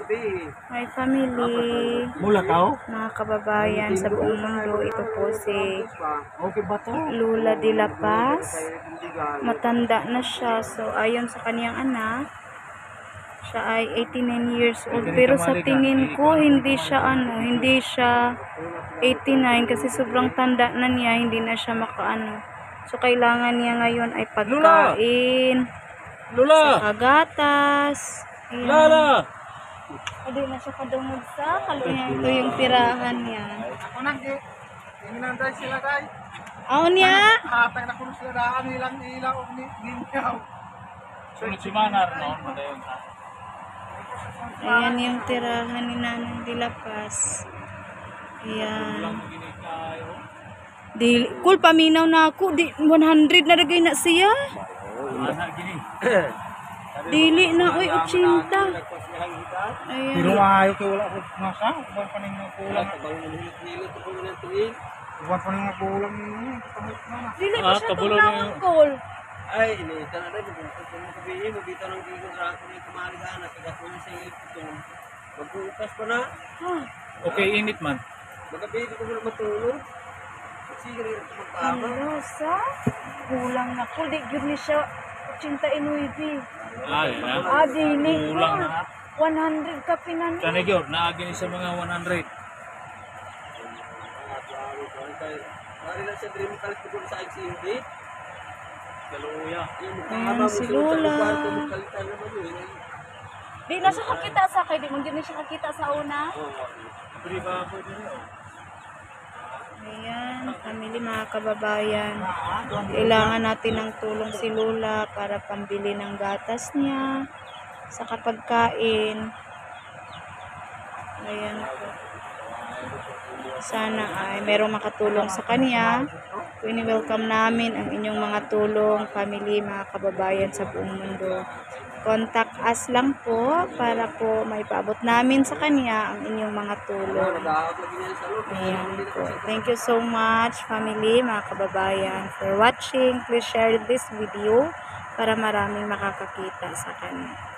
Hi family, mga kababayan sa buong mundo, ito po si Lula de la Paz. Matanda na siya, so ayon sa kaniyang anak, siya ay 89 years old, pero sa tingin ko hindi siya 89 kasi sobrang tanda na niya, hindi na siya makaano. So kailangan niya ngayon ay pagkain, sa gatas. Ayan. Adi na siya kadungog sa kaluya. Ito yung tirahan niya. Ako na, hinanday sila day. Ako niya? Hatay na kung sila daan nilang ilaw o ninyaw. Sunod si Manar, no? Ayan yung tirahan ni Nanay de la Paz. Ayan. Cool, paminaw na ako. 100 na lagay na siya. Dili na, oy, 80. Ayan. Pero ayaw ko wala ko nasa. Uban pa nang kulang. Uban pa nang kulang ninyo. Dili pa siya tulang cool. Ay, ini tanah rin kung sabihin mo dito ng dito sa akin ng kumalihan at kung sa itong magbukas pa na. Okay, init man. Magabili ko muna matulog. Sige rin ito magpapa. Ano sa? Kulang na cool. Di yun ni siya 89. Dili. Kulang na. 100 ka pinano. Sana gyud naagi ni sa mga 100. Mari lang sa dream kalit ko sa ICD. Kaluya. Ayan si Lula. Di na siya kakita sa kay. Di man yun siya kakita sa una. Ayan, family, mga kababayan. Kailangan natin ng tulong si Lula para pambili ng gatas niya sa kapagkain. Ayan po. Sana ay merong makatulong sa kanya. Welcome namin ang inyong mga tulong, family, mga kababayan sa buong mundo. Contact us lang po para po maipaabot namin sa kanya ang inyong mga tulong. Ayan po. Thank you so much, family, mga kababayan, for watching. Please share this video para maraming makakakita sa kanya.